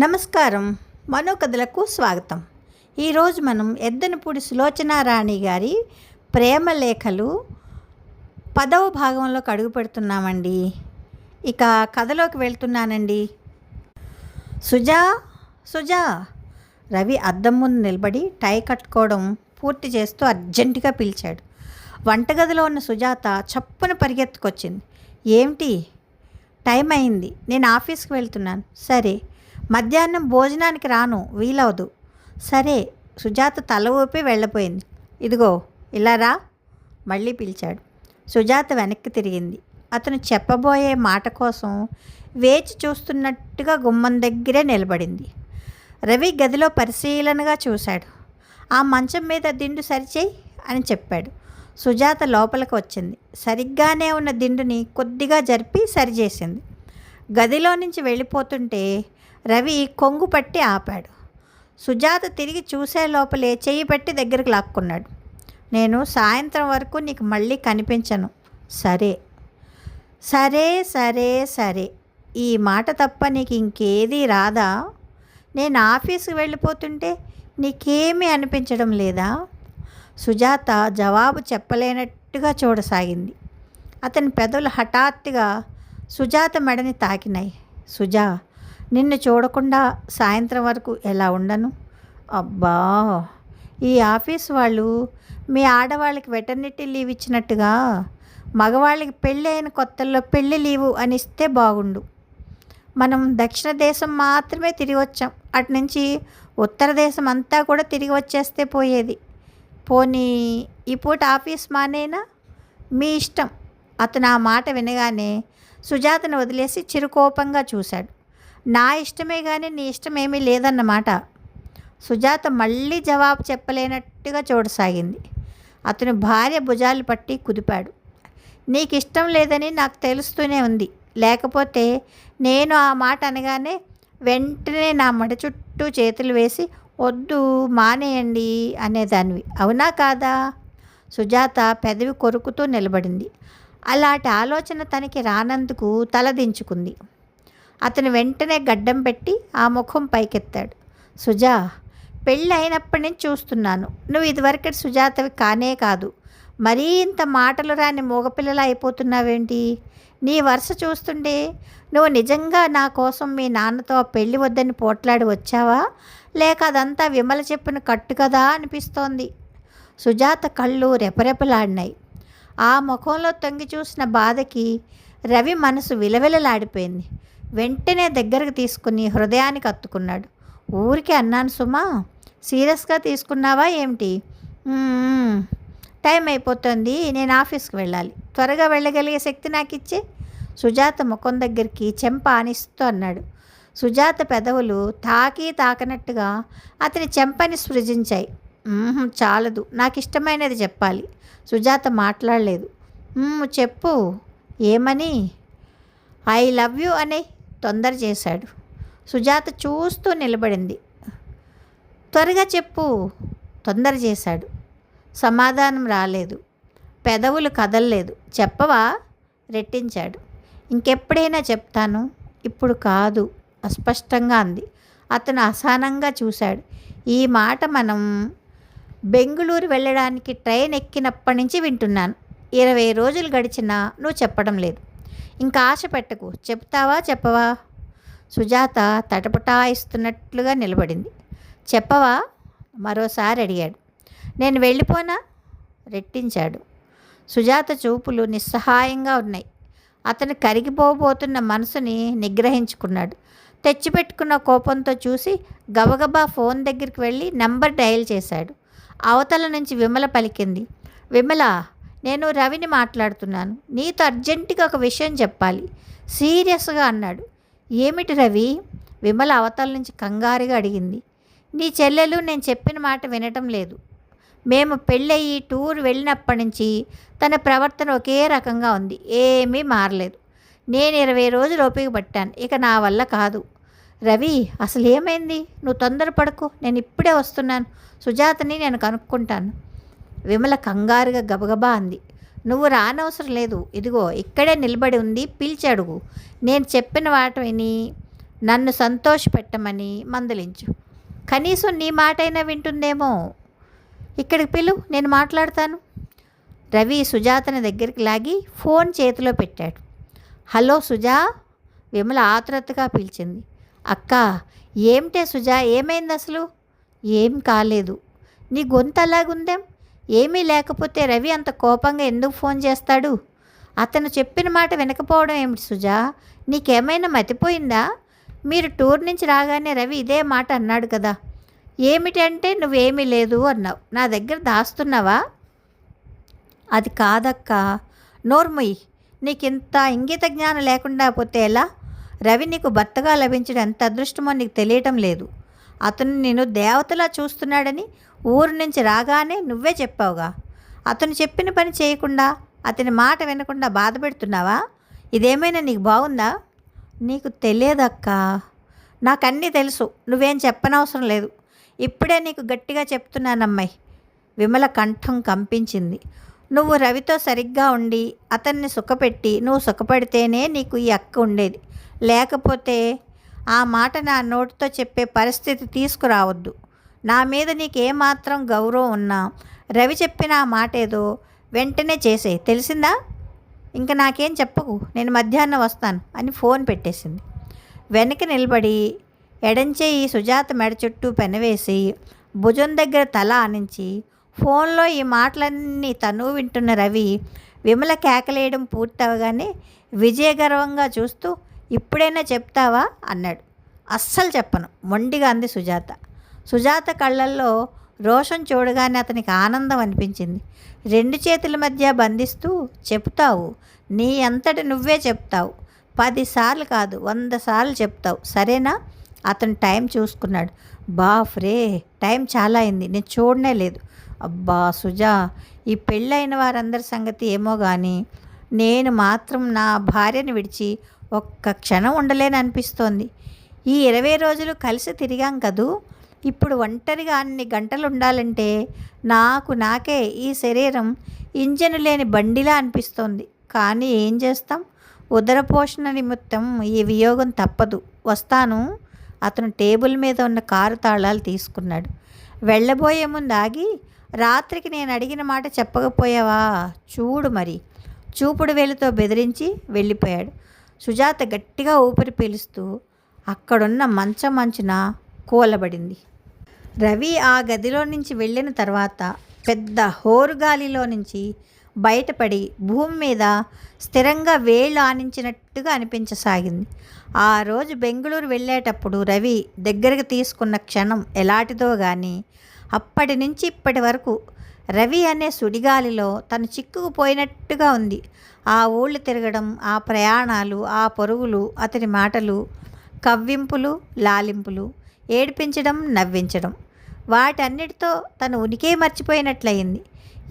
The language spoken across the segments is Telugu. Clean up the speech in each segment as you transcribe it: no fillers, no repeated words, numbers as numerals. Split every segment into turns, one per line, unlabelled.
నమస్కారం. మనోకథలకు స్వాగతం. ఈరోజు మనం ఎద్దనపూడి సులోచనారాణి గారి ప్రేమ లేఖలు 10వ భాగంలోకి అడుగు పెడుతున్నామండి. ఇక కథలోకి వెళ్తున్నానండి. సుజా సుజా రవి అద్దం ముందు నిలబడి టై కట్టుకోవడం పూర్తి చేస్తూ అర్జెంటుగా పిలిచాడు. వంటగదిలో ఉన్న సుజాత చప్పున పరిగెత్తుకొచ్చింది. ఏమిటి? టైం అయింది, నేను ఆఫీస్కి వెళ్తున్నాను. సరే, మధ్యాహ్నం భోజనానికి రాను, వీలవదు. సరే. సుజాత తల ఊపి వెళ్ళిపోయింది. ఇదిగో ఇలా రా, మళ్ళీ పిలిచాడు. సుజాత వెనక్కి తిరిగింది. అతను చెప్పబోయే మాట కోసం వేచి చూస్తున్నట్టుగా గుమ్మం దగ్గరే నిలబడింది. రవి గదిలో పరిశీలనగా చూశాడు. ఆ మంచం మీద దిండు సరిచేయి అని చెప్పాడు. సుజాత లోపలికి వచ్చింది. సరిగ్గానే ఉన్న దిండుని కొద్దిగా జరిపి సరిచేసింది. గదిలో నుంచి వెళ్ళిపోతుంటే రవి కొంగు పట్టి ఆపాడు. సుజాత తిరిగి చూసే లోపలే చెయ్యి పెట్టి దగ్గరికి లాక్కున్నాడు. నేను సాయంత్రం వరకు నీకు మళ్ళీ కనిపించను. సరే సరే సరే సరే ఈ మాట తప్ప నీకు ఇంకేదీ రాదా? నేను ఆఫీస్కి వెళ్ళిపోతుంటే నీకేమీ అనిపించడం లేదా? సుజాత జవాబు చెప్పలేనట్టుగా చూడసాగింది. అతని పెదవులు హఠాత్తుగా సుజాత మెడని తాకినాయి. సుజా, నిన్ను చూడకుండా సాయంత్రం వరకు ఎలా ఉండను? అబ్బా, ఈ ఆఫీస్ వాళ్ళు మీ ఆడవాళ్ళకి వెటర్నిటీ లీవ్ ఇచ్చినట్టుగా మగవాళ్ళకి పెళ్ళి అయిన కొత్తల్లో పెళ్ళి లీవు అని ఇస్తే బాగుండు. మనం దక్షిణ దేశం మాత్రమే తిరిగి వచ్చాం. అటు నుంచి ఉత్తర దేశం అంతా కూడా తిరిగి వచ్చేస్తే పోయేది. పోనీ ఈ పూట ఆఫీస్ మానేనా? మీ ఇష్టం. అతను ఆ మాట వినగానే సుజాతను వదిలేసి చిరుకోపంగా చూశాడు. నా ఇష్టమే కానీ నీ ఇష్టం ఏమీ లేదన్నమాట. సుజాత మళ్ళీ జవాబు చెప్పలేనట్టుగా చూడసాగింది. అతను భార్య భుజాలు పట్టి కుదిపాడు. నీకు ఇష్టం లేదని నాకు తెలుస్తూనే ఉంది. లేకపోతే నేను ఆ మాట అనగానే వెంటనే నా మడి చుట్టూ చేతులు వేసి వద్దు మానేయండి అనేదానివి, అవునా కాదా? సుజాత పెదవి కొరుకుతూ నిలబడింది. అలాంటి ఆలోచన తనకి రానందుకు తలదించుకుంది. అతను వెంటనే గడ్డం పెట్టి ఆ ముఖం పైకెత్తాడు. సుజా, పెళ్ళి అయినప్పటి నుంచి చూస్తున్నాను. నువ్వు ఇదివరకటి సుజాతవి కానే కాదు. మరీ ఇంత మాటలు రాని మూగపిల్లలా అయిపోతున్నావేంటి? నీ వరుస చూస్తుంటే నువ్వు నిజంగా నా కోసం మీ నాన్నతో పెళ్ళి వద్దని పోట్లాడి వచ్చావా, లేక అదంతా విమల చెప్పిన కట్టు కదా అనిపిస్తోంది. సుజాత కళ్ళు రెపరెపలాడినాయి. ఆ ముఖంలో తొంగి చూసిన బాధకి రవి మనసు విలవిలలాడిపోయింది. వెంటనే దగ్గరకు తీసుకుని హృదయానికి అత్తుకున్నాడు. ఊరికే అన్నాను సుమా, సీరియస్గా తీసుకున్నావా ఏమిటి? టైం అయిపోతుంది, నేను ఆఫీస్కి వెళ్ళాలి. త్వరగా వెళ్ళగలిగే శక్తి నాకు ఇచ్చే. సుజాత ముఖం దగ్గరికి చెంప ఆనిస్తూ అన్నాడు. సుజాత పెదవులు తాకనట్టుగా అతని చెంపని సృజించాయి. చాలదు, నాకు ఇష్టమైనది చెప్పాలి. సుజాత మాట్లాడలేదు. చెప్పు, ఏమని? ఐ లవ్ యూ అనే తొందర చేశాడు. సుజాత చూస్తూ నిలబడింది. త్వరగా చెప్పు, తొందర చేశాడు. సమాధానం రాలేదు. పెదవులు కదలలేదు. చెప్పవా? రెట్టించాడు. ఇంకెప్పుడైనా చెప్తాను, ఇప్పుడు కాదు, అస్పష్టంగా అంది. అతను అసహనంగా చూశాడు. ఈ మాట మనం బెంగుళూరు వెళ్ళడానికి ట్రైన్ ఎక్కినప్పటి నుంచి వింటున్నాను. 20 రోజులు గడిచినా నువ్వు చెప్పడం లేదు. ఇంకా ఆశ పెట్టకు. చెప్తావా చెప్పవా? సుజాత తటపటాయిస్తున్నట్లుగా నిలబడింది. చెప్పవా? మరోసారి అడిగాడు. నేను వెళ్ళిపోనా? రెట్టించాడు. సుజాత చూపులు నిస్సహాయంగా ఉన్నాయి. అతను కరిగిపోబోతున్న మనసుని నిగ్రహించుకున్నాడు. తెచ్చిపెట్టుకున్న కోపంతో చూసి గబగబా ఫోన్ దగ్గరికి వెళ్ళి నంబర్ డయల్ చేశాడు. అవతల నుంచి విమల పలికింది. విమల, నేను రవిని మాట్లాడుతున్నాను. నీతో అర్జెంటుగా ఒక విషయం చెప్పాలి, సీరియస్గా అన్నాడు. ఏమిటి రవి? విమల అవతల నుంచి కంగారుగా అడిగింది. నీ చెల్లెలు నేను చెప్పిన మాట వినటం లేదు. మేము పెళ్ళయి టూర్ వెళ్ళినప్పటి నుంచి తన ప్రవర్తన ఒకే రకంగా ఉంది, ఏమీ మారలేదు. నేను 20 రోజులు ఓపిక పట్టాను, ఇక నా వల్ల కాదు. రవి, అసలు ఏమైంది? నువ్వు తొందరపడకు, నేను ఇప్పుడే వస్తున్నాను. సుజాతని నేను కనుక్కుంటాను. విమల కంగారుగా గబగబా అంది. నువ్వు రానవసరం లేదు, ఇదిగో ఇక్కడే నిలబడి ఉంది, పిలిచి అడుగు. నేను చెప్పిన వాటి విని నన్ను సంతోషపెట్టమని మందలించు. కనీసం నీ మాటైనా వింటుందేమో. ఇక్కడికి పిలు, నేను మాట్లాడతాను. రవి సుజాతని దగ్గరికి లాగి ఫోన్ చేతిలో పెట్టాడు. హలో సుజా, విమల ఆతురతగా పిలిచింది. అక్క, ఏమిటే సుజా, ఏమైంది అసలు? ఏం కాలేదు. నీ గొంతు అలాగుందేం? ఏమీ లేకపోతే రవి అంత కోపంగా ఎందుకు ఫోన్ చేస్తాడు? అతను చెప్పిన మాట వినకపోవడం ఏమిటి సుజా? నీకేమైనా మతిపోయిందా? మీరు టూర్ నుంచి రాగానే రవి ఇదే మాట అన్నాడు కదా. ఏమిటి అంటే నువ్వేమీ లేదు అన్నావు. నా దగ్గర దాస్తున్నావా? అది కాదక్క. నోర్ముయ్, నీకింత ఇంగిత జ్ఞానం లేకుండా పోతే ఎలా? రవి నీకు భర్తగా లభించడం ఎంత అదృష్టమో నీకు తెలియటం లేదు. అతను నేను దేవతలా చూస్తున్నాడని ఊరు నుంచి రాగానే నువ్వే చెప్పావుగా. అతను చెప్పిన పని చేయకుండా, అతని మాట వినకుండా బాధ పెడుతున్నావా? ఇదేమైనా నీకు బాగుందా? నీకు తెలియదక్క. నాకన్నీ తెలుసు, నువ్వేం చెప్పనవసరం లేదు. ఇప్పుడే నీకు గట్టిగా చెప్తున్నానమ్మాయి. విమల కంఠం కంపించింది. నువ్వు రవితో సరిగ్గా ఉండి అతన్ని సుఖపెట్టి నువ్వు సుఖపడితేనే నీకు ఈ అక్క ఉండేది. లేకపోతే ఆ మాట నా నోటితో చెప్పే పరిస్థితి తీసుకురావద్దు. నా మీద నీకేమాత్రం గౌరవం ఉన్నా రవి చెప్పిన ఆ మాట ఏదో వెంటనే చేసే, తెలిసిందా? ఇంక నాకేం చెప్పకు, నేను మధ్యాహ్నం వస్తాను అని ఫోన్ పెట్టేసింది. వెనక్కి నిలబడి ఎడంచేయి సుజాత మెడ చుట్టూ పెనవేసి భుజం దగ్గర తల ఆనించి ఫోన్లో ఈ మాటలన్నీ తను వింటున్న రవి విమల కేకలేయడం పూర్తవగానే విజయగర్వంగా చూస్తూ ఇప్పుడైనా చెప్తావా అన్నాడు. అస్సలు చెప్పను, మొండిగా అంది సుజాత. సుజాత కళ్ళల్లో రోషం చూడగానే అతనికి ఆనందం అనిపించింది. రెండు చేతుల మధ్య బంధిస్తూ చెప్తావు, నీ అంతటి నువ్వే చెప్తావు. 10 సార్లు కాదు 100 సార్లు చెప్తావు, సరేనా? అతను టైం చూసుకున్నాడు. బాఫ్రే, టైం చాలా అయింది, నేను చూడనే లేదు. అబ్బా సుజా, ఈ పెళ్ళైన వారందరి సంగతి ఏమో కానీ నేను మాత్రం నా భార్యను విడిచి ఒక్క క్షణం ఉండలేని అనిపిస్తోంది. ఈ 20 రోజులు కలిసి తిరిగాం కదూ, ఇప్పుడు ఒంటరిగా అన్ని గంటలు ఉండాలంటే నాకే ఈ శరీరం ఇంజను లేని బండిలా అనిపిస్తోంది. కానీ ఏం చేస్తాం, ఉదరపోషణ నిమిత్తం ఈ వియోగం తప్పదు. వస్తాను. అతను టేబుల్ మీద ఉన్న కారు తాళాలు తీసుకున్నాడు. వెళ్ళబోయే ముందు ఆగి, రాత్రికి నేను అడిగిన మాట చెప్పకపోయావా చూడు మరి, చూపుడు వేలుతో బెదిరించి వెళ్ళిపోయాడు. సుజాత గట్టిగా ఊపిరి పీలుస్తూ అక్కడున్న మంచున కూలబడింది. రవి ఆ గదిలో నుంచి వెళ్ళిన తర్వాత పెద్ద హోరుగాలిలో నుంచి బయటపడి భూమి మీద స్థిరంగా వేళ్ళు ఆనించినట్టుగా అనిపించసాగింది. ఆ రోజు బెంగళూరు వెళ్ళేటప్పుడు రవి దగ్గరికి తీసుకున్న క్షణం ఎలాంటిదో కానీ అప్పటి నుంచి ఇప్పటి వరకు రవి అనే సుడిగాలిలో తను చిక్కుకుపోయినట్టుగా ఉంది. ఆ ఊళ్ళు తిరగడం, ఆ ప్రయాణాలు, ఆ పరుగులు, అతని మాటలు, కవ్వింపులు, లాలింపులు, ఏడిపించడం, నవ్వించడం, వాటన్నిటితో తను ఉనికే మర్చిపోయినట్లయింది.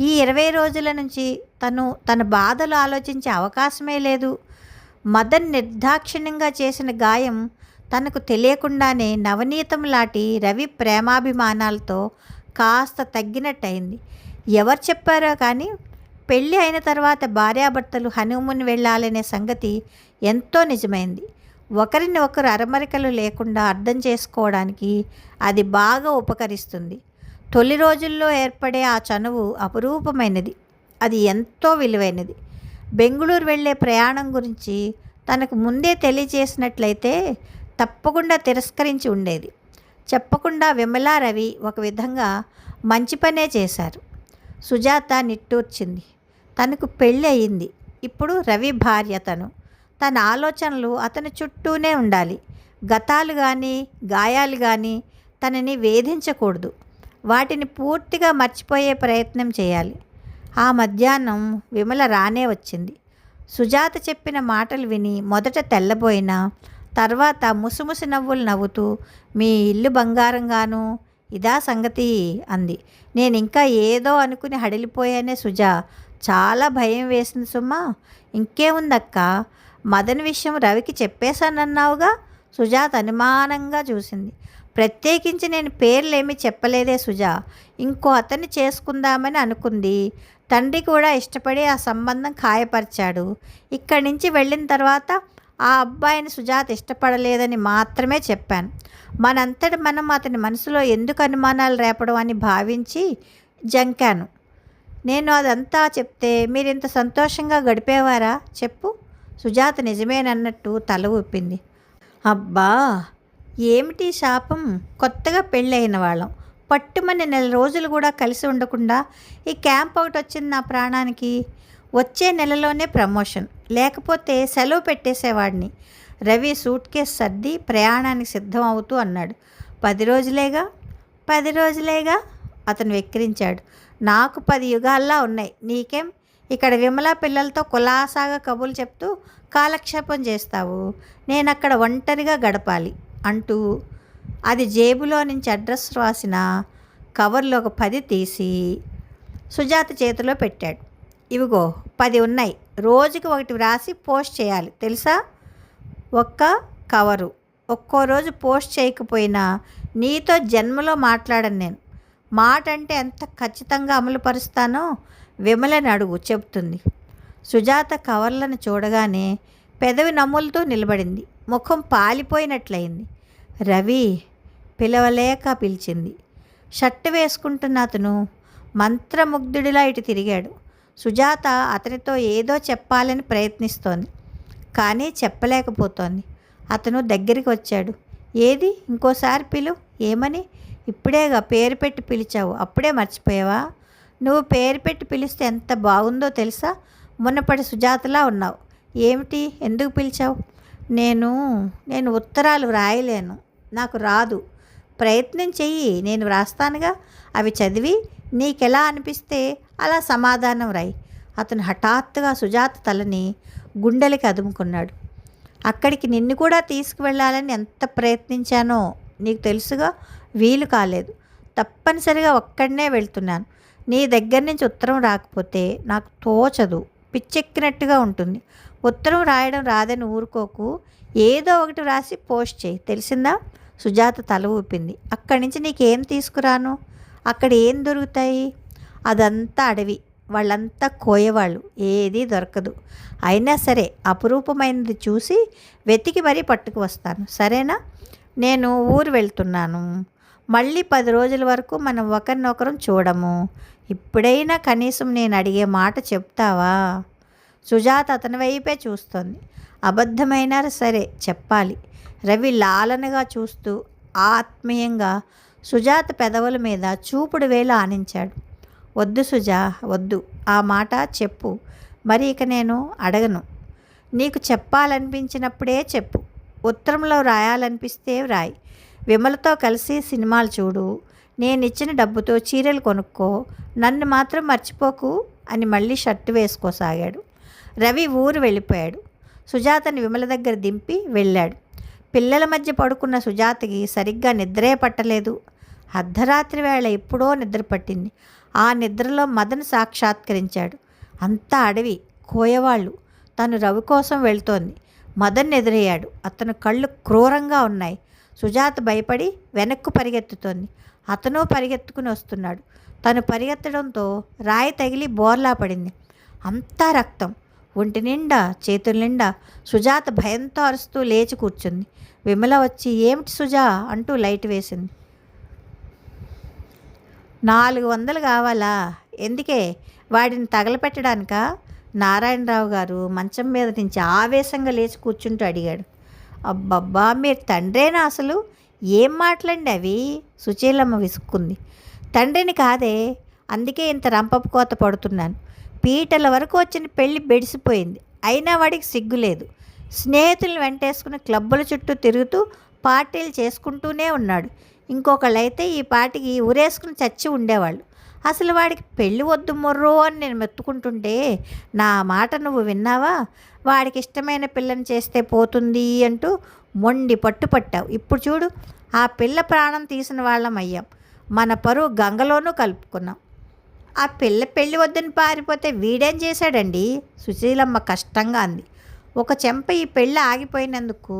ఈ 20 రోజుల నుంచి తన బాధలు ఆలోచించే అవకాశమే లేదు. మదన్ నిర్దాక్షిణ్యంగా చేసిన గాయం తనకు తెలియకుండానే నవనీతం లాంటి రవి ప్రేమాభిమానాలతో కాస్త తగ్గినట్టయింది. ఎవరు చెప్పారో కానీ పెళ్ళి అయిన తర్వాత భార్యాభర్తలు హనీమూన్ వెళ్ళాలనే సంగతి ఎంతో నిజమైంది. ఒకరిని ఒకరు అరమరికలు లేకుండా అర్థం చేసుకోవడానికి అది బాగా ఉపకరిస్తుంది. తొలి రోజుల్లో ఏర్పడే ఆ చనువు అపురూపమైనది, అది ఎంతో విలువైనది. బెంగుళూరు వెళ్ళే ప్రయాణం గురించి తనకు ముందే తెలియచేసినట్లయితే తప్పకుండా తిరస్కరించి ఉండేది. చెప్పకుండా విమలా రవి ఒక విధంగా మంచి పనే చేశారు. సుజాత నిట్టూర్చింది. తనకు పెళ్ళి అయింది, ఇప్పుడు రవి భార్య. తన ఆలోచనలు అతని చుట్టూనే ఉండాలి. గతాలు కానీ గాయాలు కానీ తనని వేధించకూడదు. వాటిని పూర్తిగా మర్చిపోయే ప్రయత్నం చేయాలి. ఆ మధ్యాహ్నం విమల రానే వచ్చింది. సుజాత చెప్పిన మాటలు విని మొదట తెల్లబోయినా తర్వాత ముసిముసి నవ్వులు నవ్వుతూ, మీ ఇల్లు బంగారంగాను, ఇదా సంగతి అంది. నేను ఇంకా ఏదో అనుకుని హడిలిపోయానే సుజా, చాలా భయం వేసింది సుమ్మా. ఇంకేముందక్క, మదన్ విషయం రవికి చెప్పేశానన్నావుగా? సుజాత అనుమానంగా చూసింది. ప్రత్యేకించి నేను పేర్లేమీ చెప్పలేదే సుజా, ఇంకో అతన్ని చేసుకుందామని అనుకుంది. తండ్రి కూడా ఇష్టపడి ఆ సంబంధం ఖాయపరిచాడు. ఇక్కడి నుంచి వెళ్ళిన తర్వాత ఆ అబ్బాయిని సుజాత ఇష్టపడలేదని మాత్రమే చెప్పాను. మనంతటి మనం అతని మనసులో ఎందుకు అనుమానాలు రేపడం అని భావించి జంకాను. నేను అదంతా చెప్తే మీరింత సంతోషంగా గడిపేవారా చెప్పు? సుజాత నిజమేనన్నట్టు తల ఊపింది. అబ్బా, ఏమిటి శాపం? కొత్తగా పెళ్ళైన వాళ్ళం, పట్టుమని నెల రోజులు కూడా కలిసి ఉండకుండా ఈ క్యాంప్ ఒకటి వచ్చింది నా ప్రాణానికి. వచ్చే నెలలోనే ప్రమోషన్, లేకపోతే సెలవు పెట్టేసేవాడిని. రవి సూట్ కేసు సర్ది ప్రయాణానికి సిద్ధం అవుతూ అన్నాడు. 10 రోజులేగా 10 రోజులేగా అతను వెక్కిరించాడు. నాకు 10 యుగాల్లా ఉన్నాయి. నీకేం? ఇక్కడ విమలా పిల్లలతో కులాసాగా కబుర్లు చెప్తూ కాలక్షేపం చేస్తావు. నేనక్కడ ఒంటరిగా గడపాలి అంటూ అది జేబులో నుంచి అడ్రస్ రాసిన కవర్లో ఒక 10 తీసి సుజాత చేతిలో పెట్టాడు. ఇవిగో 10 ఉన్నాయి. రోజుకి ఒకటి వ్రాసి పోస్ట్ చేయాలి తెలుసా? ఒక్క కవరు. ఒక్కో రోజు పోస్ట్ చేయకపోయినా నీతో జన్మలో మాట్లాడను నేను. మాట అంటే ఎంత ఖచ్చితంగా అమలుపరుస్తానో విమలని అడుగు, చెబుతుంది. సుజాత కవర్లను చూడగానే పెదవి నమ్ములుతూ నిలబడింది. ముఖం పాలిపోయినట్లయింది. రవి పిలవలేక పిలిచింది. షర్టు వేసుకుంటున్న అతను మంత్రముగ్ధుడిలా ఇటు తిరిగాడు. సుజాత అతనితో ఏదో చెప్పాలని ప్రయత్నిస్తోంది, కానీ చెప్పలేకపోతోంది. అతను దగ్గరికి వచ్చాడు. ఏది, ఇంకోసారి పిలు. ఏమని? ఇప్పుడేగా పేరు పెట్టి పిలిచావు, అప్పుడే మర్చిపోయావా? నువ్వు పేరు పెట్టి పిలిస్తే ఎంత బాగుందో తెలుసా? మునపటి సుజాతలా ఉన్నావు. ఏమిటి, ఎందుకు పిలిచావు? నేను ఉత్తరాలు వ్రాయలేను, నాకు రాదు. ప్రయత్నం చెయ్యి, నేను వ్రాస్తానుగా. అవి చదివి నీకెలా అనిపిస్తే అలా సమాధానం రాయి. అతను హఠాత్తుగా సుజాత తలని గుండెలకి అదుముకున్నాడు. అక్కడికి నిన్ను కూడా తీసుకువెళ్ళాలని ఎంత ప్రయత్నించానో నీకు తెలుసుగా. వీలు కాలేదు. తప్పనిసరిగా ఒక్కడనే వెళ్తున్నాను. నీ దగ్గర నుంచి ఉత్తరం రాకపోతే నాకు తోచదు, పిచ్చెక్కినట్టుగా ఉంటుంది. ఉత్తరం రాయడం రాదని ఊరుకోకు. ఏదో ఒకటి రాసి పోస్ట్ చేయి, తెలిసిందా? సుజాత తల ఊపింది. అక్కడి నుంచి నీకేం తీసుకురాను? అక్కడ ఏం దొరుకుతాయి? అదంతా అడవి, వాళ్ళంతా కోయేవాళ్ళు, ఏదీ దొరకదు. అయినా సరే అపురూపమైనది చూసి వెతికి మరీ పట్టుకు వస్తాను, సరేనా? నేను ఊరు వెళ్తున్నాను. మళ్ళీ 10 రోజుల వరకు మనం ఒకరినొకరం చూడము. ఇప్పుడైనా కనీసం నేను అడిగే మాట చెప్తావా? సుజాత అతని వైపే చూస్తోంది. అబద్ధమైనా సరే చెప్పాలి. రవి లాలనగా చూస్తూ ఆత్మీయంగా సుజాత పెదవుల మీద చూపుడు వేలు ఆనించాడు. వద్దు సుజా, వద్దు. ఆ మాట చెప్పు. మరి ఇక నేను అడగను. నీకు చెప్పాలనిపించినప్పుడే చెప్పు. ఉత్తరంలో రాయాలనిపిస్తే రాయి. విమలతో కలిసి సినిమాలు చూడు. నేనిచ్చిన డబ్బుతో చీరలు కొనుక్కో. నన్ను మాత్రం మర్చిపోకు అని మళ్ళీ షర్టు వేసుకోసాగాడు. రవి ఊరు వెళ్ళిపోయాడు. సుజాతని విమల దగ్గర దింపి వెళ్ళాడు. పిల్లల మధ్య పడుకున్న సుజాతకి సరిగ్గా నిద్రే పట్టలేదు. అర్ధరాత్రి వేళ ఎప్పుడో నిద్ర పట్టింది. ఆ నిద్రలో మదన్ సాక్షాత్కరించాడు. అంతా అడవి, కోయవాళ్ళు. తను రవి కోసం వెళ్తోంది. మదన్ ఎదురయ్యాడు. అతను కళ్ళు క్రూరంగా ఉన్నాయి. సుజాత భయపడి వెనక్కు పరిగెత్తుతోంది. అతను పరిగెత్తుకుని వస్తున్నాడు. తను పరిగెత్తడంతో రాయి తగిలి బోర్లా పడింది. అంతా రక్తం, ఒంటి నిండా, చేతుల నిండా. సుజాత భయంతో అరుస్తూ లేచి కూర్చుంది. విమల వచ్చి ఏమిటి సుజా అంటూ లైట్ వేసింది. 400 కావాలా? ఎందుకే? వాడిని తగలపెట్టడానికా? నారాయణరావు గారు మంచం మీద నుంచి ఆవేశంగా లేచి కూర్చుంటూ అడిగాడు. అబ్బబ్బా, మీరు తండ్రేనా అసలు? ఏం మాట్లాడండి అవి? సుశీలమ్మ విసుక్కుంది. తండ్రిని కాదే, అందుకే ఇంత రంపపు కోత పడుతున్నాను. పీటల వరకు వచ్చిన పెళ్ళి బెడిసిపోయింది. అయినా వాడికి సిగ్గులేదు. స్నేహితులను వెంటేసుకుని క్లబ్బుల చుట్టూ తిరుగుతూ పార్టీలు చేసుకుంటూనే ఉన్నాడు. ఇంకొకళ్ళైతే ఈ పాటికి ఊరేసుకుని చచ్చి ఉండేవాళ్ళు. అసలు వాడికి పెళ్ళి వద్దు మొర్రో అని నేను మెత్తుకుంటుంటే నా మాట నువ్వు విన్నావా? వాడికి ఇష్టమైన పిల్లని చేస్తే పోతుంది అంటూ మొండి పట్టుపట్టావు. ఇప్పుడు చూడు, ఆ పిల్ల ప్రాణం తీసిన వాళ్ళం అయ్యాం. మన పరువు గంగలోనూ కలుపుకున్నాం. ఆ పిల్ల పెళ్ళి వద్దని పారిపోతే వీడేం చేశాడండి? సుశీలమ్మ కష్టంగా అంది. ఒక చెంప ఈ పెళ్ళి ఆగిపోయినందుకు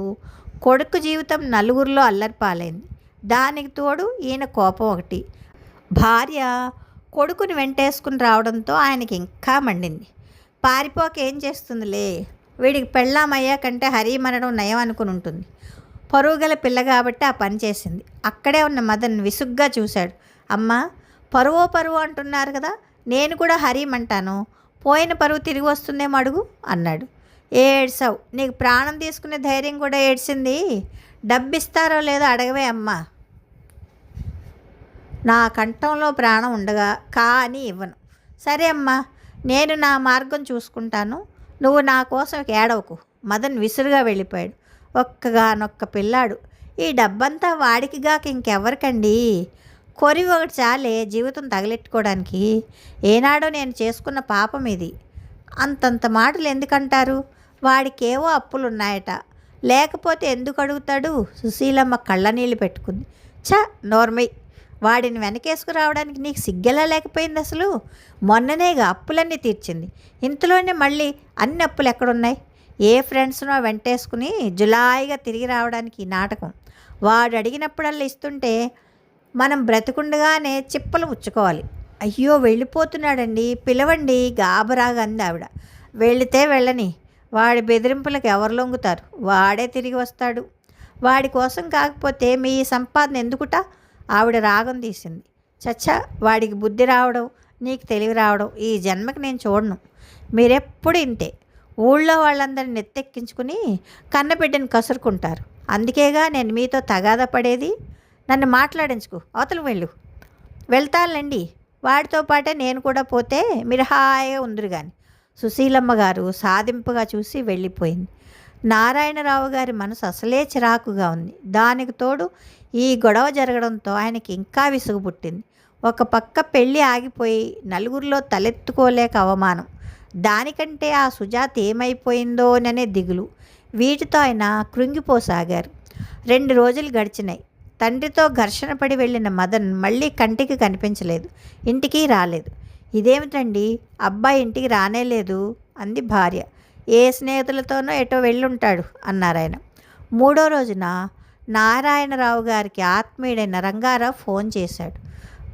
కొడుకు జీవితం నలుగురిలో అల్లరిపాలైంది. దానికి తోడు ఈయన కోపం ఒకటి. భార్య కొడుకుని వెంటేసుకుని రావడంతో ఆయనకి ఇంకా మండింది. పారిపోక ఏం చేస్తుందిలే, వీడికి పెళ్ళామయ్యాకంటే హరి మనడం నయం అనుకుని ఉంటుంది. పరువుగల పిల్ల కాబట్టి ఆ పని చేసింది. అక్కడే ఉన్న మదన్ విసుగ్గా చూశాడు. అమ్మా, పరువు అంటున్నారు కదా, నేను కూడా హరిమంటాను. పోయిన పరువు తిరిగి వస్తుందేమో అడుగు అన్నాడు. ఏడ్సావు, నీకు ప్రాణం తీసుకునే ధైర్యం కూడా ఏడ్చింది. డబ్బిస్తారో లేదో అడగవే అమ్మా. నా కంఠంలో ప్రాణం ఉండగా కానీ ఇవ్వను. సరే అమ్మా, నేను నా మార్గం చూసుకుంటాను, నువ్వు నా కోసం ఏడవకు. మదన్ విసురుగా వెళ్ళిపోయాడు. ఒక్కగానొక్క పిల్లాడు, ఈ డబ్బంతా వాడికిగాక ఇంకెవరికండి? కొరివి ఒకటి చాలే జీవితం తగలెట్టుకోవడానికి. ఏనాడో నేను చేసుకున్న పాపం ఇది. అంతంత మాటలు ఎందుకంటారు? వాడికేవో అప్పులున్నాయట, లేకపోతే ఎందుకు అడుగుతాడు? సుశీలమ్మ కళ్ళనీళ్ళు పెట్టుకుంది. నోర్మై, వాడిని వెనకేసుకురావడానికి నీకు సిగ్గెలా లేకపోయింది అసలు? మొన్ననేగా అప్పులన్నీ తీర్చింది, ఇంతలోనే మళ్ళీ అన్ని అప్పులు ఎక్కడున్నాయి? ఏ ఫ్రెండ్స్నో వెంటేసుకుని జులాయిగా తిరిగి రావడానికి ఈ నాటకం. వాడు అడిగినప్పుడల్లా ఇస్తుంటే మనం బ్రతికుండగానే చిప్పలు ముచ్చుకోవాలి. అయ్యో వెళ్ళిపోతున్నాడండి, పిలవండి గాబరాగా అంది ఆవిడ. వెళితే వెళ్ళని, వాడి బెదిరింపులకు ఎవరు లొంగుతారు? వాడే తిరిగి వస్తాడు. వాడి కోసం కాకపోతే మీ సంపాదన ఎందుకుట? ఆవిడ రాగం తీసింది. చచ్చా, వాడికి బుద్ధి రావడం, నీకు తెలివి రావడం ఈ జన్మకి నేను చూడను. మీరెప్పుడు ఇంతే, ఊళ్ళో వాళ్ళందరిని నెత్తెక్కించుకుని కన్నబిడ్డని కసురుకుంటారు. అందుకేగా నేను మీతో తగాదా పడేది. నన్ను మాట్లాడించుకు, అవతలకు వెళ్ళు. వెళ్తానులేండి, వాడితో పాటే నేను కూడా పోతే మీరు హాయిగా ఉందరు కానీ. సుశీలమ్మ గారు సాధింపుగా చూసి వెళ్ళిపోయింది. నారాయణరావు గారి మనసు అసలే చిరాకుగా ఉంది. దానికి తోడు ఈ గొడవ జరగడంతో ఆయనకి ఇంకా విసుగు పుట్టింది. ఒక పక్క పెళ్ళి ఆగిపోయి నలుగురిలో తలెత్తుకోలేక అవమానం, దానికంటే ఆ సుజాత ఏమైపోయిందోననే దిగులు, వీటితో ఆయన కృంగిపోసాగారు. 2 రోజులు గడిచినాయి. తండ్రితో ఘర్షణ పడి వెళ్ళిన మదన్ మళ్ళీ కంటికి కనిపించలేదు, ఇంటికి రాలేదు. ఇదేమిటండి, అబ్బాయి ఇంటికి రానేలేదు అంది భార్య. ఏ స్నేహితులతోనో ఎటో వెళ్ళుంటాడు అన్నారాయన. 3వ రోజున నారాయణరావు గారికి ఆత్మీయుడైన రంగారావు ఫోన్ చేశాడు.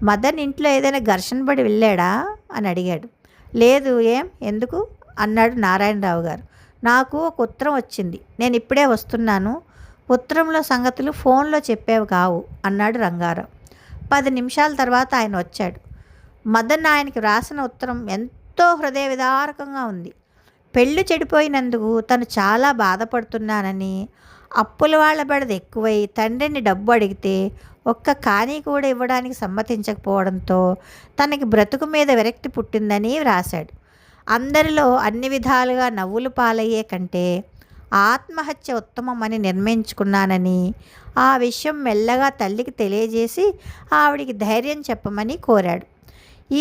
మదన్ ఇంట్లో ఏదైనా ఘర్షణ పడి వెళ్ళాడా అని అడిగాడు. లేదు, ఏం, ఎందుకు అన్నాడు నారాయణరావు గారు. నాకు ఒక ఉత్తరం వచ్చింది, నేను ఇప్పుడే వస్తున్నాను. ఉత్తరంలో సంగతులు ఫోన్లో చెప్పేవి కావు అన్నాడు రంగారావు. 10 నిమిషాల తర్వాత ఆయన వచ్చాడు. మదన్ ఆయనకి రాసిన ఉత్తరం ఎంతో హృదయ విదారకంగా ఉంది. పెళ్ళి చెడిపోయినందుకు తను చాలా బాధపడుతున్నానని, అప్పుల వాళ్ళ బెడద ఎక్కువై తండ్రిని డబ్బు అడిగితే ఒక్క కానీ కూడా ఇవ్వడానికి సమ్మతించకపోవడంతో తనకి బ్రతుకు మీద విరక్తి పుట్టిందని రాశాడు. అందరిలో అన్ని విధాలుగా నవ్వులు పాలయ్యే కంటే ఆత్మహత్య ఉత్తమమని నిర్ణయించుకున్నానని, ఆ విషయం మెల్లగా తల్లికి తెలియజేసి ఆవిడికి ధైర్యం చెప్పమని కోరాడు.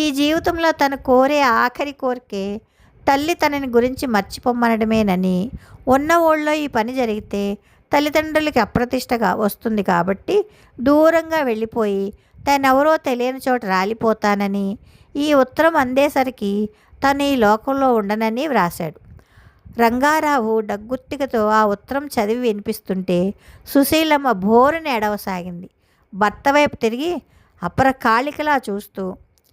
ఈ జీవితంలో తను కోరే ఆఖరి కోరికే తల్లి తనని గురించి మర్చిపోమ్మనడమేనని, ఉన్న ఊళ్ళో ఈ పని జరిగితే తల్లిదండ్రులకి అప్రతిష్టగా వస్తుంది కాబట్టి దూరంగా వెళ్ళిపోయి తనెవరో తెలియని చోట రాలిపోతానని, ఈ ఉత్తరం అందేసరికి తను ఈ లోకంలో ఉండనని వ్రాశాడు. రంగారావు డగ్గుత్తికతో ఆ ఉత్తరం చదివి వినిపిస్తుంటే సుశీలమ్మ బోరుని ఎడవసాగింది. భర్త వైపు తిరిగి అపర కాళికలా చూస్తూ,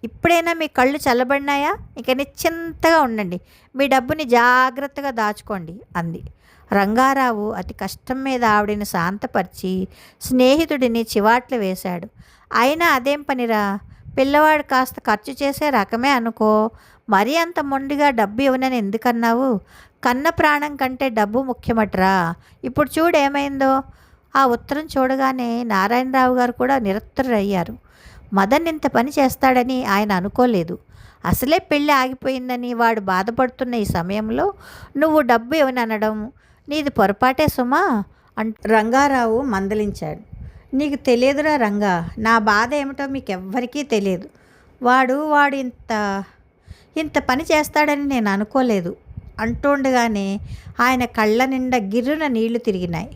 ఇప్పుడైనా మీ కళ్ళు చల్లబడినాయా? ఇక నిశ్చింతగా ఉండండి, మీ డబ్బుని జాగ్రత్తగా దాచుకోండి అంది. రంగారావు అతి కష్టం మీద ఆవిడని శాంతపరిచి స్నేహితుడిని చివాట్లు వేశాడు. అయినా అదేం పనిరా, పిల్లవాడు కాస్త ఖర్చు చేసే రకమే అనుకో, మరీ అంత మొండిగా డబ్బు ఇవ్వనని ఎందుకన్నావు? కన్న ప్రాణం కంటే డబ్బు ముఖ్యమట్రా. ఇప్పుడు చూడేమైందో. ఆ ఉత్తరం చూడగానే నారాయణరావు గారు కూడా నిరత్తరయ్యారు. మదన్ ఇంత పని చేస్తాడని ఆయన అనుకోలేదు. అసలే పెళ్ళి ఆగిపోయిందని వాడు బాధపడుతున్న ఈ సమయంలో నువ్వు డబ్బు ఇవ్వననడం నీది పొరపాటే సుమా రంగారావు మందలించాడు. నీకు తెలియదురా రంగా, నా బాధ ఏమిటో మీకెవ్వరికీ తెలియదు. వాడు ఇంత పని చేస్తాడని నేను అనుకోలేదు అంటుండగానే ఆయన కళ్ళ నిండా గిర్రున నీళ్లు తిరిగినాయి.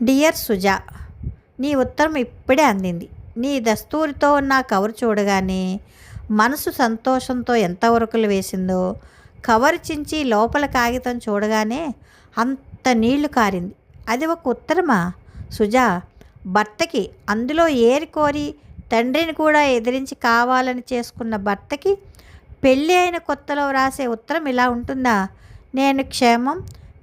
డియర్ సుజా, నీ ఉత్తరం ఇప్పుడే అందింది. నీ దస్తూరితో నా కవర్ చూడగానే మనసు సంతోషంతో ఎంతవరకులు వేసిందో, కవర్ చించి లోపల కాగితం చూడగానే అంత నీళ్లు కారింది. అది ఒక ఉత్తరమా సుజా? భర్తకి అందులో ఏరి కోరి తండ్రిని కూడా ఎదిరించి కావాలని చేసుకున్న భర్తకి పెళ్ళి అయిన కొత్తలో రాసే ఉత్తరం ఇలా ఉంటుందా? నేను క్షేమం,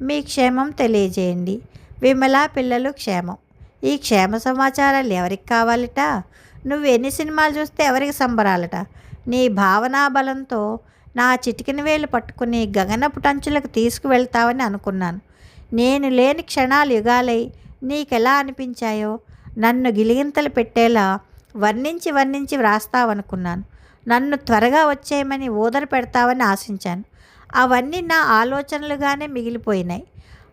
మీ క్షేమం తెలియజేయండి. విమల పిల్లలు క్షేమం. ఈ క్షేమ సమాచారాలు ఎవరికి కావాలట? నువ్వు ఎన్ని సినిమాలు చూస్తే ఎవరికి సంబరాలట? నీ భావనా బలంతో నా చిటికిన వేలు పట్టుకుని గగనపు టంచులకు తీసుకువెళ్తావని అనుకున్నాను. నేను లేని క్షణాలు యుగాలై నీకెలా అనిపించాయో నన్ను గిలిగింతలు పెట్టేలా వర్ణించి వర్ణించి వ్రాస్తావనుకున్నాను. నన్ను త్వరగా వచ్చేయమని ఊదర పెడతావని ఆశించాను. అవన్నీ నా ఆలోచనలుగానే మిగిలిపోయినాయి.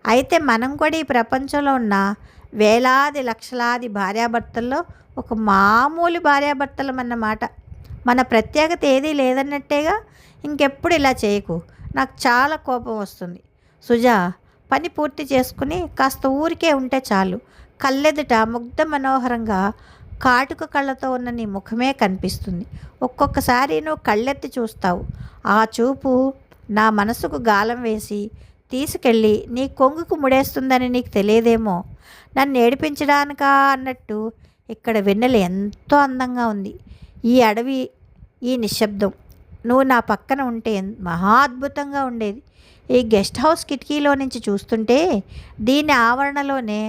అయితే మనం కూడా ఈ ప్రపంచంలో ఉన్న వేలాది లక్షలాది భార్యాభర్తల్లో ఒక మామూలు భార్యాభర్తలమన్నమాట. మన ప్రత్యేకత ఏదీ లేదన్నట్టేగా. ఇంకెప్పుడు ఇలా చేయకు, నాకు చాలా కోపం వస్తుంది. సుజా, పని పూర్తి చేసుకుని కాస్త ఊరికే ఉంటే చాలు. కళ్ళెదుట ముగ్ధ మనోహరంగా కాటుక కళ్ళతో ఉన్న నీ ముఖమే కనిపిస్తుంది. ఒక్కొక్కసారి నువ్వు కళ్ళెత్తి చూస్తావు. ఆ చూపు నా మనసుకు గాలం వేసి తీసుకెళ్ళి నీ కొంగుకు ముడేస్తుందని నీకు తెలియదేమో. నన్ను ఏడిపించడానికా అన్నట్టు ఇక్కడ వెన్నెల ఎంతో అందంగా ఉంది. ఈ అడవి, ఈ నిశ్శబ్దం నువ్వు నా పక్కన ఉంటే మహా అద్భుతంగా ఉండేది. ఈ గెస్ట్ హౌస్ కిటికీలో నుంచి చూస్తుంటే దీని ఆవరణలోనే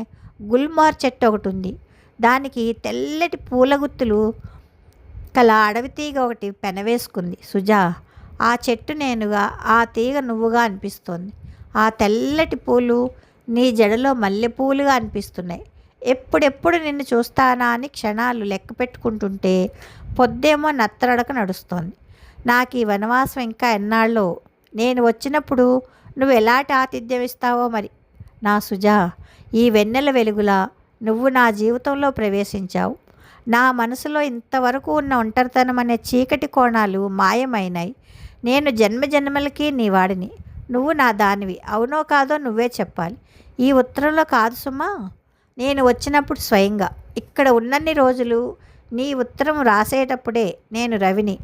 గుల్మార్ చెట్టు ఒకటి ఉంది. దానికి తెల్లటి పూల గుత్తులు కల అడవి తీగ ఒకటి పెనవేసుకుంది. సుజా, ఆ చెట్టు నేనుగా, ఆ తీగ నువ్వుగా అనిపిస్తోంది. ఆ తెల్లటి పూలు నీ జడలో మల్లెపూలుగా అనిపిస్తున్నాయి. ఎప్పుడెప్పుడు నిన్ను చూస్తానా అని క్షణాలు లెక్క పెట్టుకుంటుంటే పొద్దేమో నత్తరడక నడుస్తోంది. నాకు ఈ వనవాసం ఇంకా ఎన్నాళ్ళో. నేను వచ్చినప్పుడు నువ్వు ఎలాంటి ఆతిథ్యం ఇస్తావో మరి. నా సుజా, ఈ వెన్నెల వెలుగులా నువ్వు నా జీవితంలో ప్రవేశించావు. నా మనసులో ఇంతవరకు ఉన్న ఒంటరితనం అనే చీకటి కోణాలు మాయమైనాయి. నేను జన్మ జన్మలకి నీ వాడిని, నువ్వు నా దానివి. అవునో కాదో నువ్వే చెప్పాలి. ఈ ఉత్తరంలో కాదు సుమా, నేను వచ్చినప్పుడు స్వయంగా. ఇక్కడ ఉన్నన్ని రోజులు నీ ఉత్తరం రాసేటప్పుడే నేను రవిని,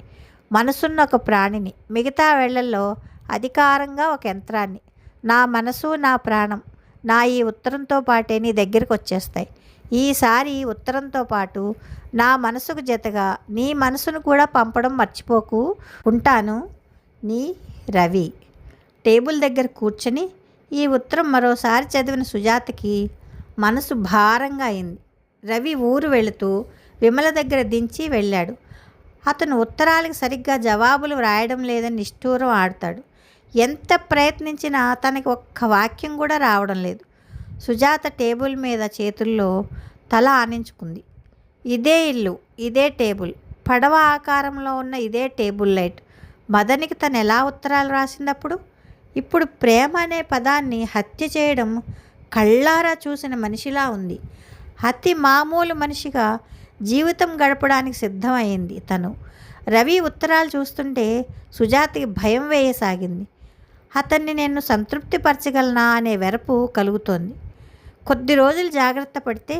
మనసున్న ఒక ప్రాణిని, మిగతా వేళల్లో అధికారంగా ఒక యంత్రాన్ని. నా మనసు, నా ప్రాణం నా ఈ ఉత్తరంతో పాటే నీ దగ్గరికి వచ్చేస్తాయి. ఈసారి ఈ ఉత్తరంతో పాటు నా మనసుకు జతగా నీ మనసును కూడా పంపడం మర్చిపోకు. ఉంటాను, నీ రవి. టేబుల్ దగ్గర కూర్చొని ఈ ఉత్తరం మరోసారి చదివిన సుజాతకి మనసు భారంగా అయింది. రవి ఊరు వెళుతూ విమల దగ్గర దించి వెళ్ళాడు. అతను ఉత్తరాలకు సరిగ్గా జవాబులు వ్రాయడం లేదని నిష్ఠూరం ఆడతాడు. ఎంత ప్రయత్నించినా తనకి ఒక్క వాక్యం కూడా రావడం లేదు. సుజాత టేబుల్ మీద చేతుల్లో తల ఆనించుకుంది. ఇదే ఇల్లు, ఇదే టేబుల్, పడవ ఆకారంలో ఉన్న ఇదే టేబుల్ లైట్. మదనికి తను ఎలా ఉత్తరాలు రాసిందప్పుడు? ఇప్పుడు ప్రేమ అనే పదాన్ని హత్య చేయడం కళ్ళారా చూసిన మనిషిలా ఉంది. అతి మామూలు మనిషిగా జీవితం గడపడానికి సిద్ధమైంది తను. రవి ఉత్తరాలు చూస్తుంటే సుజాతకి భయం వేయసాగింది. అతన్ని నేను సంతృప్తిపరచగలనా అనే వెరపు కలుగుతోంది. కొద్ది రోజులు జాగ్రత్త పడితే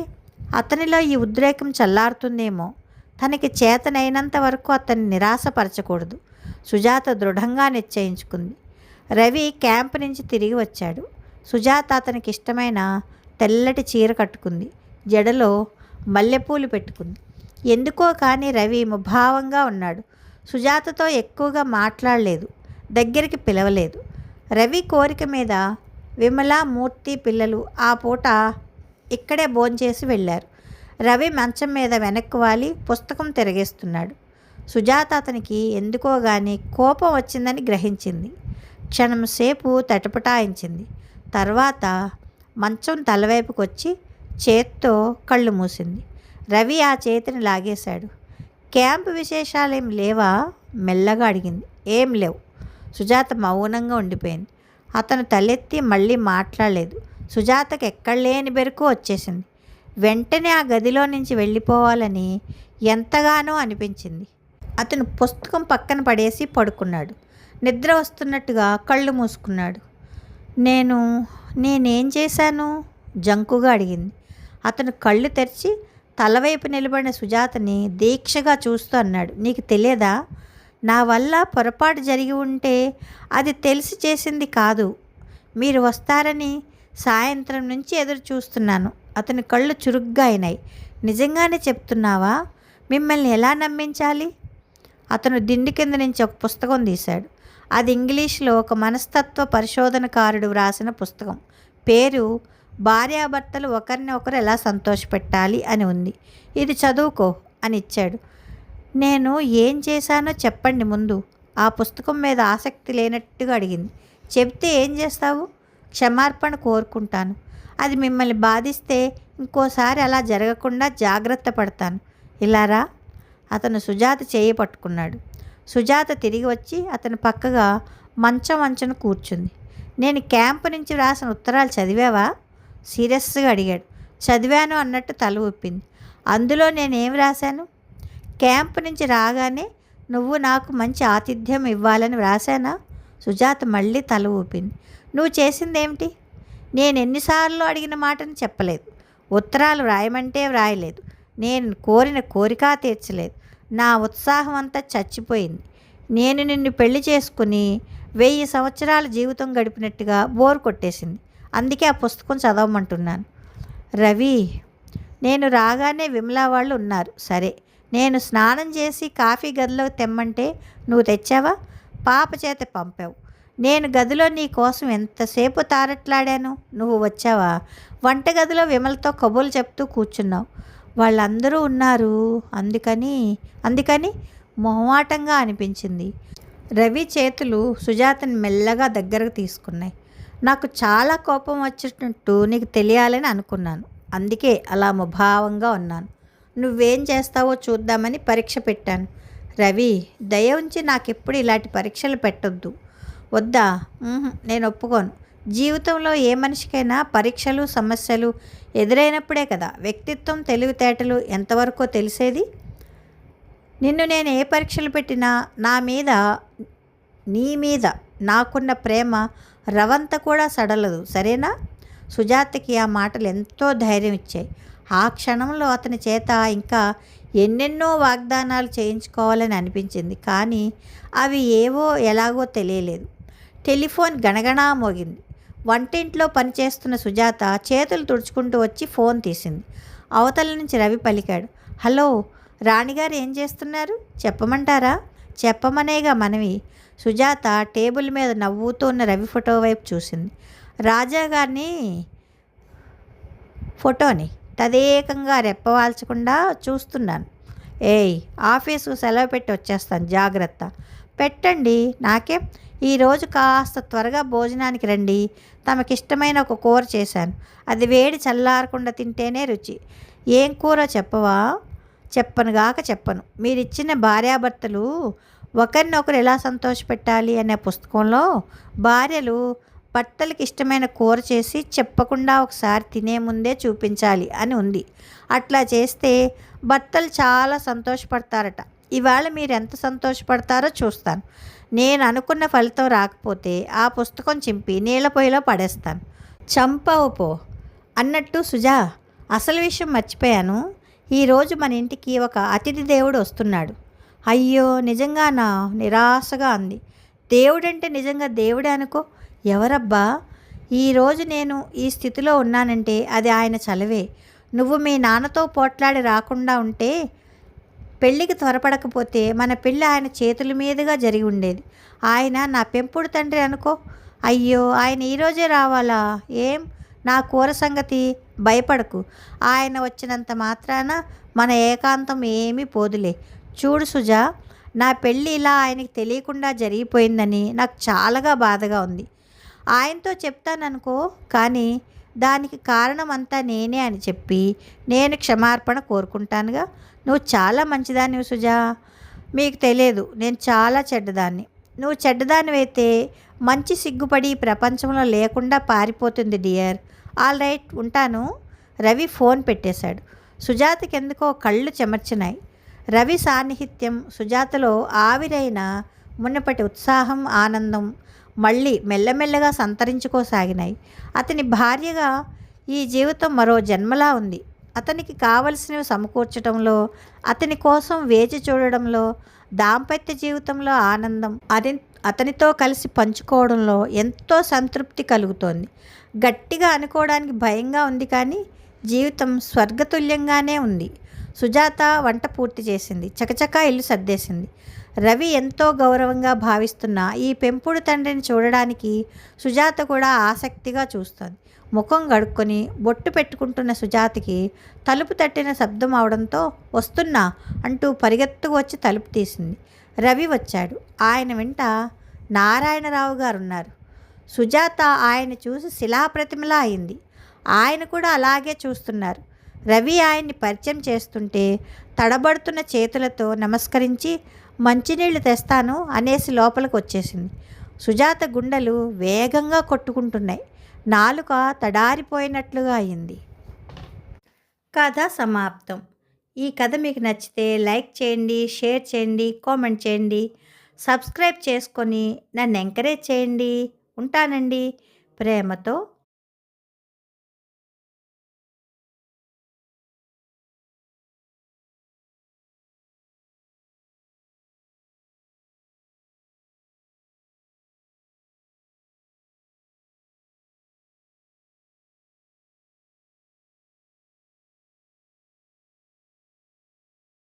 అతనిలో ఈ ఉద్రేకం చల్లారుతుందేమో. తనకి చేతనైనంత వరకు అతన్ని నిరాశపరచకూడదు. సుజాత దృఢంగా నిశ్చయించుకుంది. రవి క్యాంపు నుంచి తిరిగి వచ్చాడు. సుజాత అతనికి ఇష్టమైన తెల్లటి చీర కట్టుకుంది. జడలో మల్లెపూలు పెట్టుకుంది. ఎందుకో కానీ రవి ముభావంగా ఉన్నాడు. సుజాతతో ఎక్కువగా మాట్లాడలేదు, దగ్గరికి పిలవలేదు. రవి కోరిక మీద విమల, మూర్తి పిల్లలు ఆ పూట ఇక్కడే భోంచేసి వెళ్ళారు. రవి మంచం మీద వెనక్కు వాలి పుస్తకం తిరగేస్తున్నాడు. సుజాత అతనికి ఎందుకో గాని కోపం వచ్చిందని గ్రహించింది. క్షణం సేపు తటపటాయించింది. తర్వాత మంచం తలవైపుకి వచ్చి చేత్తో కళ్ళు మూసింది. రవి ఆ చేతిని లాగేశాడు. క్యాంపు విశేషాలేం లేవా? మెల్లగా అడిగింది. ఏం లేవు. సుజాత మౌనంగా ఉండిపోయింది. అతను తలెత్తి మళ్ళీ మాట్లాడలేదు. సుజాతకు ఎక్కడలేని బెరుకు వచ్చేసింది. వెంటనే ఆ గదిలో నుంచి వెళ్ళిపోవాలని ఎంతగానో అనిపించింది. అతను పుస్తకం పక్కన పడేసి పడుకున్నాడు. నిద్ర వస్తున్నట్టుగా కళ్ళు మూసుకున్నాడు. నేనేం చేశాను? జంకుగా అడిగింది. అతను కళ్ళు తెరిచి తలవైపు నిలబడిన సుజాతని దీక్షగా చూస్తూ అన్నాడు. నీకు తెలియదా? నా వల్ల పొరపాటు జరిగి ఉంటే అది తెలిసి చేసింది కాదు. మీరు వస్తారని సాయంత్రం నుంచి ఎదురు చూస్తున్నాను. అతని కళ్ళు చురుగ్గా అయినాయి. నిజంగానే చెప్తున్నావా? మిమ్మల్ని ఎలా నమ్మించాలి? అతను దిండు కింద నుంచి ఒక పుస్తకం తీశాడు. అది ఇంగ్లీష్లో ఒక మనస్తత్వ పరిశోధనకారుడు వ్రాసిన పుస్తకం. పేరు భార్యాభర్తలు ఒకరిని ఒకరు ఎలా సంతోషపెట్టాలి అని ఉంది. ఇది చదువుకో అని ఇచ్చాడు. నేను ఏం చేశానో చెప్పండి ముందు. ఆ పుస్తకం మీద ఆసక్తి లేనట్టుగా అడిగింది. చెప్తే ఏం చేస్తావు? క్షమార్పణ కోరుకుంటాను. అది మిమ్మల్ని బాధిస్తే ఇంకోసారి అలా జరగకుండా జాగ్రత్త పడతాను. ఇలారా. అతను సుజాత చేయి పట్టుకున్నాడు. సుజాత తిరిగి వచ్చి అతని పక్కగా మంచం అంచున కూర్చుంది. నేను క్యాంపు నుంచి వ్రాసిన ఉత్తరాలు చదివావా? సీరియస్గా అడిగాడు. చదివాను అన్నట్టు తల ఊపింది. అందులో నేనేం రాశాను? క్యాంపు నుంచి రాగానే నువ్వు నాకు మంచి ఆతిథ్యం ఇవ్వాలని వ్రాసానా? సుజాత మళ్ళీ తల ఊపింది. నువ్వు చేసిందేమిటి? నేను ఎన్నిసార్లు అడిగిన మాటని చెప్పలేదు. ఉత్తరాలు వ్రాయమంటే వ్రాయలేదు. నేను కోరిన కోరిక తీర్చలేదు. నా ఉత్సాహం అంతా చచ్చిపోయింది. నేను నిన్ను పెళ్లి చేసుకుని 1000 సంవత్సరాల జీవితం గడిపినట్టుగా బోర్ కొట్టేసింది. అందుకే ఆ పుస్తకం చదవమంటున్నాను. రవి, నేను రాగానే విమలా వాళ్ళు ఉన్నారు. సరే, నేను స్నానం చేసి కాఫీ గదిలో తెమ్మంటే నువ్వు తెచ్చావా? పాప చేత పంపావు. నేను గదిలో నీ కోసం ఎంతసేపు తారట్లాడాను. నువ్వు వచ్చావా? వంటగదిలో విమలతో కబుర్లు చెప్తూ కూర్చున్నావు. వాళ్ళందరూ ఉన్నారు. అందుకని మొహమాటంగా అనిపించింది. రవి చేతులు సుజాతని మెల్లగా దగ్గరకు తీసుకున్నాయి. నాకు చాలా కోపం వచ్చినట్టు నీకు తెలియాలని అనుకున్నాను. అందుకే అలా ముభావంగా ఉన్నాను. నువ్వేం చేస్తావో చూద్దామని పరీక్ష పెట్టాను. రవి, దయ ఉంచి నాకెప్పుడు ఇలాంటి పరీక్షలు పెట్టొద్దు. వద్దా? నేను ఒప్పుకోను. జీవితంలో ఏ మనిషికైనా పరీక్షలు సమస్యలు ఎదురైనప్పుడే కదా వ్యక్తిత్వం తెలివితేటలు ఎంతవరకో తెలిసేది. నిన్ను నేను ఏ పరీక్షలు పెట్టినా నీ మీద నాకున్న ప్రేమ రవంత కూడా సడలదు. సరేనా? సుజాతకి ఆ మాటలు ఎంతో ధైర్యం ఇచ్చాయి. ఆ క్షణంలో అతని చేత ఇంకా ఎన్నెన్నో వాగ్దానాలు చేయించుకోవాలని అనిపించింది. కానీ అవి ఏవో ఎలాగో తెలియలేదు. టెలిఫోన్ గణగణా మోగింది. వంటింట్లో పనిచేస్తున్న సుజాత చేతులు తుడుచుకుంటూ వచ్చి ఫోన్ తీసింది. అవతల నుంచి రవి పలికాడు. హలో, రాణిగారు ఏం చేస్తున్నారు? చెప్పమంటారా? చెప్పమనేగా మనవి. సుజాత టేబుల్ మీద నవ్వుతూ ఉన్న రవి ఫోటో వైపు చూసింది. రాజాగారిని ఫోటోని తదేకంగా రెప్పవాల్చకుండా చూస్తున్నాను. ఏయ్, ఆఫీసుకు సెలవు పెట్టి వచ్చేస్తాను, జాగ్రత్త. పెట్టండి, నాకేం. ఈరోజు కాస్త త్వరగా భోజనానికి రండి. తమకిష్టమైన ఒక కూర చేశాను. అది వేడి చల్లారకుండా తింటేనే రుచి. ఏం కూర చెప్పవా? చెప్పను. మీరిచ్చిన భార్యాభర్తలు ఒకరినొకరు ఎలా సంతోషపెట్టాలి అనే పుస్తకంలో భార్యలు భర్తలకి ఇష్టమైన కూర చేసి చెప్పకుండా ఒకసారి తినే ముందే చూపించాలి అని ఉంది. అట్లా చేస్తే భర్తలు చాలా సంతోషపడతారట. ఇవాళ మీరు ఎంత సంతోషపడతారో చూస్తాను. నేను అనుకున్న ఫలితం రాకపోతే ఆ పుస్తకం చింపి నీళ్ళ పొయ్యిలో పడేస్తాను. చంపవు పో. అన్నట్టు సుజా, అసలు విషయం మర్చిపోయాను. ఈరోజు మన ఇంటికి ఒక అతిథి దేవుడు వస్తున్నాడు. అయ్యో, నిజంగానా? నిరాశగా అంది. దేవుడంటే నిజంగా దేవుడే అనుకో. ఎవరబ్బా? ఈరోజు నేను ఈ స్థితిలో ఉన్నానంటే అది ఆయన చలవే. నువ్వు మీ నాన్నతో పోట్లాడి రాకుండా ఉంటే, పెళ్ళికి త్వరపడకపోతే మన పెళ్ళి ఆయన చేతుల మీదుగా జరిగి ఉండేది. ఆయన నా పెంపుడు తండ్రి అనుకో. అయ్యో, ఆయన ఈరోజే రావాలా? ఏం నా కూర సంగతి? భయపడకు. ఆయన వచ్చినంత మాత్రాన మన ఏకాంతం ఏమీ పోదులే. చూడు సుజా, నా పెళ్ళి ఇలా ఆయనకి తెలియకుండా జరిగిపోయిందని నాకు చాలా బాధగా ఉంది. ఆయనతో చెప్తాననుకో, కానీ దానికి కారణం అంతా నేనే అని చెప్పి నేను క్షమార్పణ కోరుకుంటానుగా. నువ్వు చాలా మంచిదానివి సుజా. మీకు తెలియదు, నేను చాలా చెడ్డదాన్ని. నువ్వు చెడ్డదానివైతే మంచి సిగ్గుపడి ప్రపంచంలో లేకుండా పారిపోతుంది డియర్. ఆల్ రైట్, ఉంటాను. రవి ఫోన్ పెట్టేశాడు. సుజాతకి ఎందుకో కళ్ళు చెమర్చినాయి. రవి సాన్నిహిత్యం సుజాతలో ఆవిరైన మునుపటి ఉత్సాహం, ఆనందం మళ్ళీ మెల్లమెల్లగా సంతరించుకోసాగినాయి. అతని భార్యగా ఈ జీవితం మరో జన్మలా ఉంది. అతనికి కావలసినవి సమకూర్చడంలో, అతని కోసం వేచి చూడడంలో, దాంపత్య జీవితంలో ఆనందం అతనితో కలిసి పంచుకోవడంలో ఎంతో సంతృప్తి కలుగుతోంది. గట్టిగా అనుకోవడానికి భయంగా ఉంది, కానీ జీవితం స్వర్గతుల్యంగానే ఉంది. సుజాత వంట పూర్తి చేసింది. చకచకా ఇల్లు సర్దేసింది. రవి ఎంతో గౌరవంగా భావిస్తున్న ఈ పెంపుడు తండ్రిని చూడడానికి సుజాత కూడా ఆసక్తిగా చూస్తోంది. ముఖం గడుక్కొని బొట్టు పెట్టుకుంటున్న సుజాతకి తలుపు తట్టిన శబ్దం అవడంతో వస్తున్నా అంటూ పరిగెత్తుకు వచ్చి తలుపు తీసింది. రవి వచ్చాడు. ఆయన వెంట నారాయణరావు గారున్నారు. సుజాత ఆయన చూసి శిలాప్రతిమలా అయింది. ఆయన కూడా అలాగే చూస్తున్నారు. రవి ఆయన్ని పరిచయం చేస్తుంటే తడబడుతున్న చేతులతో నమస్కరించి మంచినీళ్ళు తెస్తాను అనేసి లోపలికి వచ్చేసింది. సుజాత గుండెలు వేగంగా కొట్టుకుంటున్నాయి. నాలుక తడారిపోయినట్లుగా అయింది. కథ సమాప్తం. ఈ కథ మీకు నచ్చితే లైక్ చేయండి, షేర్ చేయండి, కామెంట్ చేయండి, సబ్స్క్రైబ్ చేసుకొని నన్ను ఎంకరేజ్ చేయండి. ఉంటానండి. ప్రేమతో